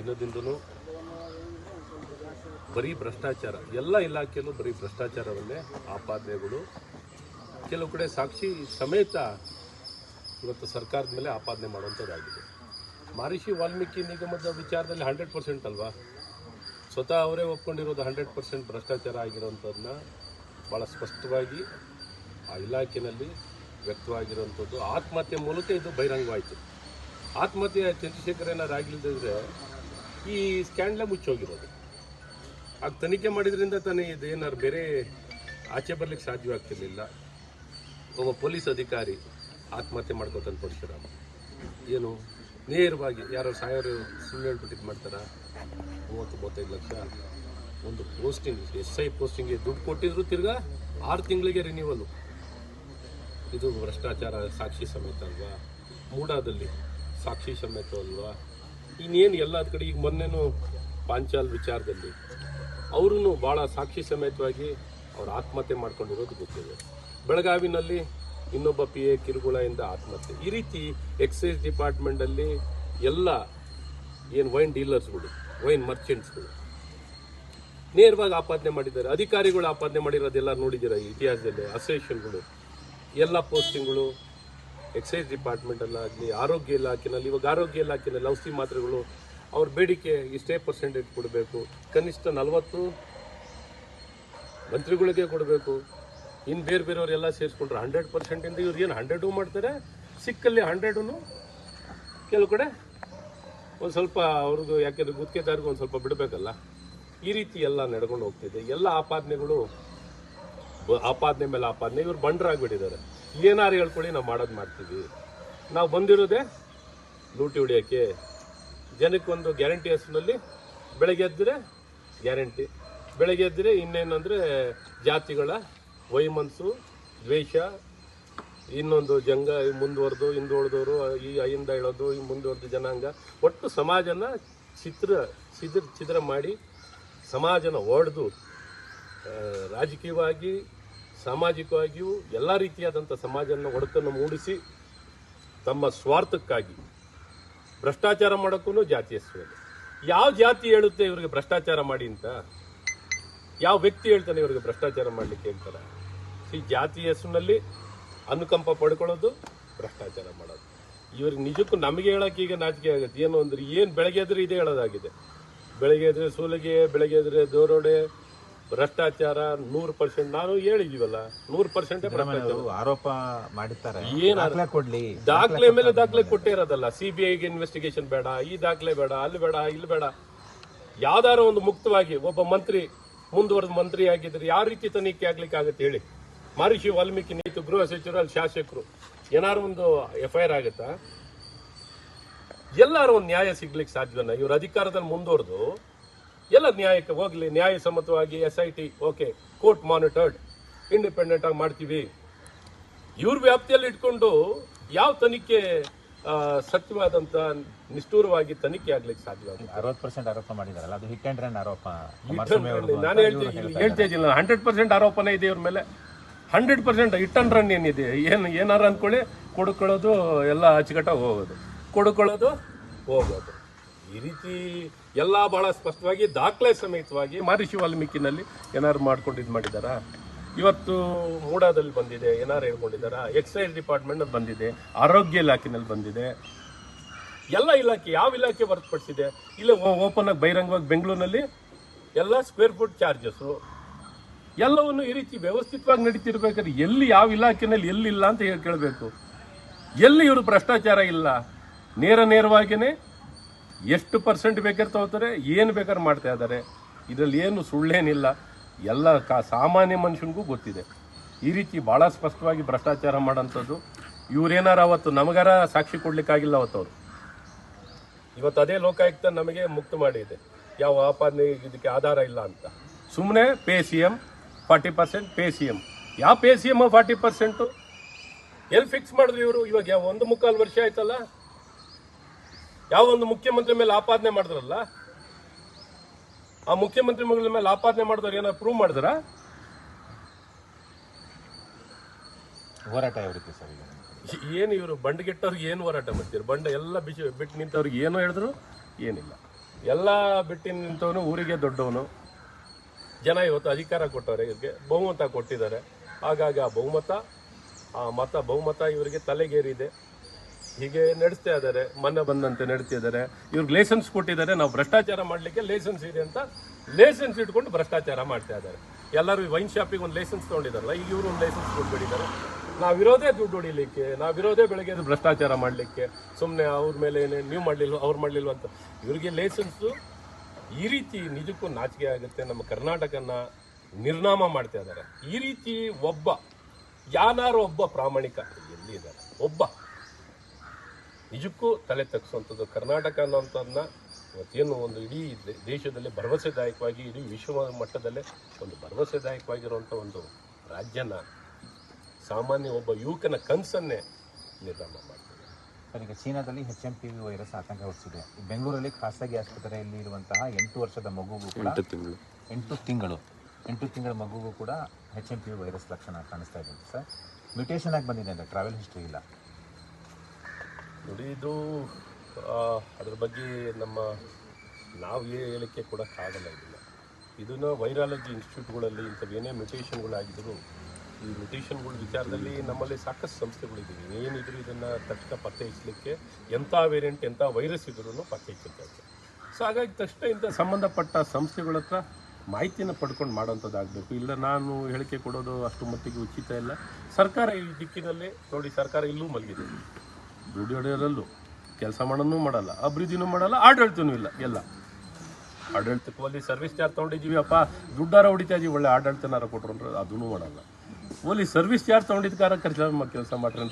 ದಿನದಿಂದಲೂ ಬರೀ ಭ್ರಷ್ಟಾಚಾರ, ಎಲ್ಲ ಇಲಾಖೆಯಲ್ಲೂ ಬರೀ ಭ್ರಷ್ಟಾಚಾರವನ್ನೇ ಆಪಾದನೆಗಳು. ಕೆಲವು ಕಡೆ ಸಾಕ್ಷಿ ಸಮೇತ ಇವತ್ತು ಸರ್ಕಾರದ ಮೇಲೆ ಆಪಾದನೆ ಮಾಡುವಂಥದ್ದಾಗಿದೆ. ಮಹರ್ಷಿ ವಾಲ್ಮೀಕಿ ನಿಗಮದ ವಿಚಾರದಲ್ಲಿ 100% ಅಲ್ವಾ, ಸ್ವತಃ ಅವರೇ ಒಪ್ಕೊಂಡಿರೋದು 100% ಭ್ರಷ್ಟಾಚಾರ ಆಗಿರೋಂಥದ್ದನ್ನ ಭಾಳ ಸ್ಪಷ್ಟವಾಗಿ ಆ ಇಲಾಖೆಯಲ್ಲಿ ವ್ಯಕ್ತವಾಗಿರುವಂಥದ್ದು. ಆತ್ಮಹತ್ಯೆ ಮೂಲಕ ಇದು ಬಹಿರಂಗವಾಯಿತು. ಆತ್ಮಹತ್ಯೆ ಚಂದ್ರಶೇಖರ್ ಏನಾರು ಆಗಿಲ್ಲದಿದ್ರೆ ಈ ಸ್ಕ್ಯಾಂಡ್ಲೇ ಮುಚ್ಚೋಗಿರೋದು. ಆಗ ತನಿಖೆ ಮಾಡಿದ್ರಿಂದ ತಾನೇ ಇದು ಏನಾರು ಬೇರೆ ಆಚೆ ಬರ್ಲಿಕ್ಕೆ ಸಾಧ್ಯವಾಗ್ತಿರ್ಲಿಲ್ಲ. ಒಬ್ಬ ಪೊಲೀಸ್ ಅಧಿಕಾರಿ ಆತ್ಮಹತ್ಯೆ ಮಾಡ್ಕೋತಾನೆ ಪರಶುರಾಮ. ಏನು ನೇರವಾಗಿ ಯಾರೋ ಸಾಯೋರು ಸುಳ್ಳು ಹೇಳ್ಬಿಟ್ಟಿದ್ದು ಮಾಡ್ತಾರ. 30-35 ಲಕ್ಷ ಒಂದು ಪೋಸ್ಟಿಂಗ್, SI ಪೋಸ್ಟಿಂಗ್ಗೆ ದುಡ್ಡು ಕೊಟ್ಟಿದ್ರು, ತಿರ್ಗಾ 6 ತಿಂಗಳಿಗೆ ರಿನ್ಯೂವಲು. ಇದು ಭ್ರಷ್ಟಾಚಾರ ಸಾಕ್ಷಿ ಸಮೇತ ಅಲ್ವಾ? ಮೂಡಾದಲ್ಲಿ ಸಾಕ್ಷಿ ಸಮೇತ ಅಲ್ವಾ? ಇನ್ನೇನು ಎಲ್ಲದ ಕಡೆ ಈಗ ಮೊನ್ನೆನೂ ಪಾಂಚಾಲ್ ವಿಚಾರದಲ್ಲಿ ಅವರು ಭಾಳ ಸಾಕ್ಷಿ ಸಮೇತವಾಗಿ ಅವ್ರು ಆತ್ಮಹತ್ಯೆ ಮಾಡ್ಕೊಂಡಿರೋದು ಗೊತ್ತಿದೆ. ಬೆಳಗಾವಿನಲ್ಲಿ ಇನ್ನೊಬ್ಬ PA ಕಿರುಗುಳದಿಂದ ಆತ್ಮಹತ್ಯೆ. ಈ ರೀತಿ ಎಕ್ಸೈಸ್ ಡಿಪಾರ್ಟ್ಮೆಂಟಲ್ಲಿ ಎಲ್ಲ ಏನು ವೈನ್ ಡೀಲರ್ಸ್ಗಳು, ವೈನ್ ಮರ್ಚೆಂಟ್ಸ್ಗಳು ನೇರವಾಗಿ ಆಪಾದನೆ ಮಾಡಿದ್ದಾರೆ. ಅಧಿಕಾರಿಗಳು ಆಪಾದನೆ ಮಾಡಿರೋದೆಲ್ಲ ನೋಡಿದ್ದೀರ ಇತಿಹಾಸದಲ್ಲಿ. ಅಸೋಸಿಯೇಷನ್ಗಳು ಎಲ್ಲ ಪೋಸ್ಟಿಂಗ್ಗಳು ಎಕ್ಸೈಸ್ ಡಿಪಾರ್ಟ್ಮೆಂಟಲ್ಲಾಗಲಿ, ಆರೋಗ್ಯ ಇಲಾಖೆಯಲ್ಲಿ, ಇವಾಗ ಆರೋಗ್ಯ ಇಲಾಖೆಯಲ್ಲಿ ಔಷಧಿ ಮಾತ್ರೆಗಳು ಅವ್ರ ಬೇಡಿಕೆ ಇಷ್ಟೇ ಪರ್ಸೆಂಟೇಜ್ ಕೊಡಬೇಕು, ಕನಿಷ್ಠ 40 ಮಂತ್ರಿಗಳಿಗೆ ಕೊಡಬೇಕು. ಇನ್ನು ಬೇರೆ ಬೇರೆಯವರೆಲ್ಲ ಸೇರಿಸ್ಕೊಂಡ್ರೆ 100%ಇಂದ ಇವ್ರು ಏನು 100 ಮಾಡ್ತಾರೆ, ಸಿಕ್ಕಲ್ಲಿ 100 ಕೆಲವು ಕಡೆ ಒಂದು ಸ್ವಲ್ಪ ಅವ್ರಿಗೂ, ಯಾಕೆಂದ್ರೆ ಗುತ್ತಿಗೆದಾರಿಗೂ ಒಂದು ಸ್ವಲ್ಪ ಬಿಡಬೇಕಲ್ಲ. ಈ ರೀತಿ ಎಲ್ಲ ನಡ್ಕೊಂಡು ಹೋಗ್ತಿದೆ. ಎಲ್ಲ ಆಪಾದನೆಗಳು ಆಪಾದನೆ ಮೇಲೆ ಆಪಾದನೆ. ಇವ್ರು ಬಂಡರಾಗ್ಬಿಟ್ಟಿದ್ದಾರೆ. ಏನಾರು ಹೇಳ್ಕೊಳ್ಳಿ, ನಾವು ಮಾಡೋದು ಮಾಡ್ತೀವಿ. ನಾವು ಬಂದಿರೋದೇ ಲೂಟಿ ಹೊಡಿಯೋಕ್ಕೆ. ಜನಕ್ಕೊಂದು ಗ್ಯಾರಂಟಿ ಹೆಸರಿನಲ್ಲಿ ಬೆಳಗ್ಗೆ ಎದ್ದರೆ ಗ್ಯಾರಂಟಿ, ಬೆಳಗ್ಗೆ ಎದ್ದರೆ ಇನ್ನೇನಂದರೆ ಜಾತಿಗಳ ವೈಮನಸ್ಸು, ದ್ವೇಷ, ಇನ್ನೊಂದು ಜಂಗ ಮುಂದುವರೆದು ಹಿಂದುಳಿದವರು, ಈ ಅಯಿಂದ ಹೇಳೋದು, ಈ ಮುಂದುವರೆದ ಜನಾಂಗ, ಒಟ್ಟು ಸಮಾಜನ ಛಿದ್ರ ಮಾಡಿ ಸಮಾಜನ ಒಡೆದು ರಾಜಕೀಯವಾಗಿ ಸಾಮಾಜಿಕವಾಗಿಯೂ ಎಲ್ಲ ರೀತಿಯಾದಂಥ ಸಮಾಜನ ಒಡಕನ್ನು ಮೂಡಿಸಿ ತಮ್ಮ ಸ್ವಾರ್ಥಕ್ಕಾಗಿ ಭ್ರಷ್ಟಾಚಾರ ಮಾಡೋಕ್ಕೂ ಜಾತಿ ಹೆಸರಲ್ಲಿ. ಯಾವ ಜಾತಿ ಹೇಳುತ್ತೆ ಇವ್ರಿಗೆ ಭ್ರಷ್ಟಾಚಾರ ಮಾಡಿ ಅಂತ? ಯಾವ ವ್ಯಕ್ತಿ ಹೇಳ್ತಾನೆ ಇವ್ರಿಗೆ ಭ್ರಷ್ಟಾಚಾರ ಮಾಡಲಿಕ್ಕೆ ಹೇಳ್ತಾರೆ? ಈ ಜಾತಿ ಹೆಸರಿನಲ್ಲಿ ಅನುಕಂಪ ಪಡ್ಕೊಳ್ಳೋದು, ಭ್ರಷ್ಟಾಚಾರ ಮಾಡೋದು. ಇವ್ರಿಗೆ ನಿಜಕ್ಕೂ ನಮಗೆ ಹೇಳೋಕೆ ಈಗ ನಾಚಿಕೆ ಆಗುತ್ತೆ. ಏನು ಅಂದ್ರೆ ಏನು ಬೆಳಗ್ಗೆ ಎದ್ರೆ ಇದೇ ಹೇಳೋದಾಗಿದೆ. ಬೆಳಗ್ಗೆ ಎದ್ರೆ ಸೂಲಿಗೆ, ಬೆಳಗ್ಗೆ ಎದ್ರೆ ದೋರೋಡೆ, ಭ್ರಷ್ಟಾಚಾರ 100%. ನಾನು ಹೇಳಿದೀವಲ್ಲ, 100% ಆರೋಪ ಮಾಡಿದ್ದಾರೆ. ಏನು ಕೊಡ್ಲಿ, ದಾಖಲೆ ಮೇಲೆ ದಾಖಲೆ ಕೊಟ್ಟೇ ಇರೋದಲ್ಲ. CBIಗೆ ಇನ್ವೆಸ್ಟಿಗೇಷನ್ ಬೇಡ, ಈ ದಾಖಲೆ ಬೇಡ, ಅಲ್ಲಿ ಬೇಡ, ಇಲ್ಲಿ ಬೇಡ. ಯಾವ್ದಾರು ಒಂದು ಮುಕ್ತವಾಗಿ ಒಬ್ಬ ಮಂತ್ರಿ ಮುಂದುವರೆದ ಮಂತ್ರಿ ಆಗಿದ್ರೆ ಯಾವ ರೀತಿ ತನಿಖೆ ಆಗ್ಲಿಕ್ಕೆ ಆಗುತ್ತೆ ಹೇಳಿ? ಮಹರ್ಷಿ ವಾಲ್ಮೀಕಿ ನೀತು ಗೃಹ ಸಚಿವರು, ಅಲ್ಲಿ ಶಾಸಕರು, ಏನಾರು ಒಂದು FIR ಆಗುತ್ತಾ? ಎಲ್ಲಾರು ಒಂದು ನ್ಯಾಯ ಸಿಗ್ಲಿಕ್ಕೆ ಸಾಧ್ಯವನ್ನ? ಇವ್ರ ಅಧಿಕಾರದಲ್ಲಿ ಮುಂದುವರೆದು ಎಲ್ಲ ನ್ಯಾಯಕ್ಕೆ ಹೋಗ್ಲಿ, ನ್ಯಾಯಸಮ್ಮತವಾಗಿ SIT okay, court monitored, independent ಆಗಿ ಮಾಡ್ತೀವಿ. ಇವ್ರ ವ್ಯಾಪ್ತಿಯಲ್ಲಿ ಇಟ್ಕೊಂಡು ಯಾವ ತನಿಖೆ ಸತ್ಯವಾದಂತ ನಿಷ್ಠೂರವಾಗಿ ತನಿಖೆ ಆಗ್ಲಿಕ್ಕೆ ಸಾಧ್ಯವಾಗುತ್ತೆ? 60% ಆರೋಪ ಮಾಡಿದಾರಲ್ಲ, ಅದು ಹಿಟ್ ಅಂಡ್ ರನ್ ಆರೋಪ. ನಾನು ಹೇಳ್ತಾ ಇದ್ದೀನಿ, 100% ಆರೋಪನೇ ಇದೆ ಇವ್ರ ಮೇಲೆ. 100% ಹಿಟ್ ಅಂಡ್ ರನ್ ಏನಿದೆ, ಏನಾರು ಅನ್ಕೊಳ್ಳಿ, ಕೊಡ್ಕೊಳ್ಳೋದು, ಎಲ್ಲ ಅಚ್ಚುಕಟ್ಟಾಗಿ ಹೋಗೋದು, ಕೊಡ್ಕೊಳ್ಳೋದು, ಹೋಗೋದು. ಈ ರೀತಿ ಎಲ್ಲ ಬಹಳ ಸ್ಪಷ್ಟವಾಗಿ ದಾಖಲೆ ಸಮೇತವಾಗಿ ಮಹರ್ಷಿ ವಾಲ್ಮೀಕಿನಲ್ಲಿ ಏನಾರು ಮಾಡ್ಕೊಂಡು ಮಾಡಿದಾರಾ? ಇವತ್ತು ಮೂಡಾದಲ್ಲಿ ಬಂದಿದೆ, ಏನಾರು ಹೇಳ್ಕೊಂಡಿದ್ದಾರ? ಎಕ್ಸೈಸ್ ಡಿಪಾರ್ಟ್ಮೆಂಟ್ ಬಂದಿದೆ, ಆರೋಗ್ಯ ಇಲಾಖೆನಲ್ಲಿ ಬಂದಿದೆ. ಎಲ್ಲ ಇಲಾಖೆ, ಯಾವ ಇಲಾಖೆ ಹೊರತುಪಡಿಸಿದೆ? ಇಲ್ಲ ಓಪನ್ ಆಗಿ ಬಹಿರಂಗವಾಗಿ ಬೆಂಗಳೂರಿನಲ್ಲಿ ಎಲ್ಲ ಸ್ಕ್ವೇರ್ ಫುಟ್ ಚಾರ್ಜಸ್ಸು ಎಲ್ಲವನ್ನು ಈ ರೀತಿ ವ್ಯವಸ್ಥಿತವಾಗಿ ನಡೀತಿರ್ಬೇಕಾದ್ರೆ ಎಲ್ಲಿ ಯಾವ ಇಲಾಖೆನಲ್ಲಿ ಎಲ್ಲಿಲ್ಲ ಅಂತ ಕೇಳಬೇಕು. ಎಲ್ಲಿ ಇವರು ಭ್ರಷ್ಟಾಚಾರ ಇಲ್ಲ, ನೇರವಾಗಿಯೇ ಎಷ್ಟು % ಬೇಕಾದ್ರೆ ತಗೋತಾರೆ, ಏನು ಬೇಕಾದ್ರೆ ಮಾಡ್ತಾ ಇದ್ದಾರೆ. ಇದರಲ್ಲಿ ಏನು ಸುಳ್ಳೇನಿಲ್ಲ, ಎಲ್ಲ ಸಾಮಾನ್ಯ ಮನುಷ್ಯನಿಗೂ ಗೊತ್ತಿದೆ. ಈ ರೀತಿ ಭಾಳ ಸ್ಪಷ್ಟವಾಗಿ ಭ್ರಷ್ಟಾಚಾರ ಮಾಡೋಂಥದ್ದು. ಇವರೇನಾರು ಅವತ್ತು ನಮಗಾರ ಸಾಕ್ಷಿ ಕೊಡ್ಲಿಕ್ಕಾಗಿಲ್ಲ ಅವತ್ತು ಅವರು. ಇವತ್ತು ಅದೇ ಲೋಕಾಯುಕ್ತ ನಮಗೆ ಮುಕ್ತ ಮಾಡಿದೆ, ಯಾವ ಆಪಾದನೆ ಇದಕ್ಕೆ ಆಧಾರ ಇಲ್ಲ ಅಂತ. ಸುಮ್ಮನೆ ಪೇ CM 40%, ಪೇ CM. ಯಾವ ಪೇ CM 40% ಎಲ್ಲಿ ಫಿಕ್ಸ್ ಮಾಡಿದ್ರು ಇವರು? ಇವಾಗ 1.25 ವರ್ಷ ಆಯ್ತಲ್ಲ, ಯಾವ ಒಂದು ಮುಖ್ಯಮಂತ್ರಿ ಮೇಲೆ ಆಪಾದನೆ ಮಾಡಿದ್ರಲ್ಲ, ಆ ಮುಖ್ಯಮಂತ್ರಿ ಮಗಳ ಮೇಲೆ ಆಪಾದನೆ ಮಾಡಿದವ್ರು ಏನಾದ್ರು ಪ್ರೂವ್ ಮಾಡಿದ್ರ? ಹೋರಾಟ ಯಾವ ರೀತಿ ಸರ್? ಏನು ಇವರು ಬಂಡಗೆಟ್ಟವ್ರಿಗೆ ಏನು ಹೋರಾಟ ಮಾಡ್ತೀರಿ? ಬಂಡ ಎಲ್ಲ ಬಿಟ್ಟು ನಿಂತವ್ರಿಗೆ ಏನೋ ಹೇಳಿದ್ರು ಏನಿಲ್ಲ. ಎಲ್ಲ ಬಿಟ್ಟು ನಿಂತವನು ಊರಿಗೆ ದೊಡ್ಡವನು. ಜನ ಇವತ್ತು ಅಧಿಕಾರ ಕೊಟ್ಟವ್ರೆ, ಇವ್ರಿಗೆ ಬಹುಮತ ಕೊಟ್ಟಿದ್ದಾರೆ. ಹಾಗಾಗಿ ಆ ಬಹುಮತ ಇವರಿಗೆ ತಲೆಗೇರಿದೆ. ಹೀಗೆ ನಡೆಸ್ತಾ ಇದ್ದಾರೆ, ಮೊನ್ನೆ ಬಂದಂತೆ ನಡೀತಾ ಇದ್ದಾರೆ. ಇವ್ರಿಗೆ ಲೈಸೆನ್ಸ್ ಕೊಟ್ಟಿದ್ದಾರೆ, ನಾವು ಭ್ರಷ್ಟಾಚಾರ ಮಾಡಲಿಕ್ಕೆ ಲೈಸೆನ್ಸ್ ಇದೆ ಅಂತ ಲೈಸೆನ್ಸ್ ಇಟ್ಕೊಂಡು ಭ್ರಷ್ಟಾಚಾರ ಮಾಡ್ತಾ ಇದ್ದಾರೆ. ಎಲ್ಲರೂ ವೈನ್ ಶಾಪಿಗೆ ಒಂದು ಲೈಸೆನ್ಸ್ ತೊಗೊಂಡಿದ್ದಾರಲ್ಲ, ಈಗ ಇವರು ಒಂದು ಲೈಸೆನ್ಸ್ ಕೊಟ್ಬಿಟ್ಟಿದ್ದಾರೆ. ನಾವಿರೋದೇ ದುಡ್ಡು ಹೊಡಿಲಿಕ್ಕೆ, ನಾವಿರೋದೇ ಬೆಳಗ್ಗೆ ಭ್ರಷ್ಟಾಚಾರ ಮಾಡಲಿಕ್ಕೆ, ಸುಮ್ಮನೆ ಅವ್ರ ಮೇಲೆ ನೀವು ಮಾಡಲಿಲ್ಲ ಅವ್ರು ಮಾಡಲಿಲ್ಲ ಅಂತ. ಇವರಿಗೆ ಲೈಸೆನ್ಸು ಈ ರೀತಿ ನಿಜಕ್ಕೂ ನಾಚಿಕೆ ಆಗುತ್ತೆ. ನಮ್ಮ ಕರ್ನಾಟಕನ ನಿರ್ನಾಮ ಮಾಡ್ತಾ ಇದ್ದಾರೆ. ಈ ರೀತಿ ಯಾರು ಒಬ್ಬ ಪ್ರಾಮಾಣಿಕ ಎಲ್ಲಿ ಇದ್ದಾರೆ, ಒಬ್ಬ ನಿಜಕ್ಕೂ ತಲೆ ತಗ್ಸುವಂಥದ್ದು. ಕರ್ನಾಟಕ ಅನ್ನೋಂಥದ್ದನ್ನ ಇವತ್ತೇನು ಒಂದು ಇಡೀ ದೇಶದಲ್ಲಿ ಭರವಸೆದಾಯಕವಾಗಿ, ಇಡೀ ವಿಶ್ವ ಮಟ್ಟದಲ್ಲೇ ಒಂದು ಭರವಸೆದಾಯಕವಾಗಿರುವಂಥ ಒಂದು ರಾಜ್ಯನ ಸಾಮಾನ್ಯ ಒಬ್ಬ ಯುವಕನ ಕನಸನ್ನೇ ನಿರ್ನಾಮ ಮಾಡ್ತಾರೆ. ಸರ್, ಈಗ ಚೀನಾದಲ್ಲಿ HMPV ವೈರಸ್ ಆತಂಕ ಹುಟ್ಟಿಸಿದೆ. ಬೆಂಗಳೂರಲ್ಲಿ ಖಾಸಗಿ ಆಸ್ಪತ್ರೆಯಲ್ಲಿ ಇರುವಂತಹ 8 ವರ್ಷದ ಮಗುಗೂ ಕೂಡ 8 ತಿಂಗಳ ಮಗುಗೂ ಕೂಡ HMPV ವೈರಸ್ ಲಕ್ಷಣ ಕಾಣಿಸ್ತಾ ಇದೆ ಸರ್. ಮ್ಯೂಟೇಷನ್ ಆಗಿ ಬಂದಿದೆ ಅಂದರೆ ಟ್ರಾವೆಲ್ ಹಿಸ್ಟ್ರಿ ಇಲ್ಲ. ನೋಡಿ, ಇದು ಅದ್ರ ಬಗ್ಗೆ ನಾವು ಹೇಳಿಕೆ ಕೊಡೋಕ್ಕಾಗಲ್ಲ. ಇದನ್ನು ವೈರಾಲಜಿ ಇನ್ಸ್ಟಿಟ್ಯೂಟ್ಗಳಲ್ಲಿ ಇಂಥವೇನೇ ಮ್ಯೂಟೇಷನ್ಗಳಾಗಿದ್ರು, ಈ ಮ್ಯೂಟೇಷನ್ಗಳ ವಿಚಾರದಲ್ಲಿ ನಮ್ಮಲ್ಲಿ ಸಾಕಷ್ಟು ಸಂಸ್ಥೆಗಳಿದ್ದೀವಿ. ಏನಿದ್ರು ಇದನ್ನು ತಕ್ಷಣ ಪತ್ತೆ ಹಚ್ಚಲಿಕ್ಕೆ ಎಂಥ ವೇರಿಯಂಟ್, ಎಂಥ ವೈರಸ್ ಇದ್ರೂ ಪತ್ತೆ ಹಚ್ಚುತ್ತೆ. ಸೊ ಹಾಗಾಗಿ ತಕ್ಷಣ ಇಂಥ ಸಂಬಂಧಪಟ್ಟ ಸಂಸ್ಥೆಗಳ ಹತ್ರ ಮಾಹಿತಿಯನ್ನು ಪಡ್ಕೊಂಡು ಮಾಡೋಂಥದ್ದಾಗಬೇಕು. ಇಲ್ಲ ನಾನು ಹೇಳಿಕೆ ಕೊಡೋದು ಅಷ್ಟು ಮಟ್ಟಿಗೆ ಉಚಿತ ಇಲ್ಲ. ಸರ್ಕಾರ ಈ ದಿಕ್ಕಿನಲ್ಲಿ ನೋಡಿ, ಸರ್ಕಾರ ಇಲ್ಲೂ ಮಲಗಿದೆ. ದುಡ್ಡು ಹೊಡೆಯೋದಲ್ಲೂ ಕೆಲಸ ಮಾಡೋನೂ ಮಾಡಲ್ಲ, ಅಭಿವೃದ್ಧಿನೂ ಮಾಡಲ್ಲ, ಆಡಳಿತನೂ ಇಲ್ಲ. ಎಲ್ಲ ಆಡಳಿತಕ್ಕೆ ಅಲ್ಲಿ ಸರ್ವಿಸ್ ಚಾರ್ಜ್ ತೊಗೊಂಡಿದ್ದೀವಿ, ಅಪ್ಪ ದುಡ್ಡಾರ ಹೊಡಿತಾ ಇದೀವಿ, ಒಳ್ಳೆ ಆಡಳಿತನಾರ ಕೊಟ್ರು ಅಂದ್ರೆ ಅದೂ ಮಾಡಲ್ಲ. ಓಲಿ ಸರ್ವಿಸ್ ಚಾರ್ಜ್ ತೊಗೊಂಡಿದ್ಕಾರ ಕೆಲಸ ಮಾಡ್ರಿ ಅಂತ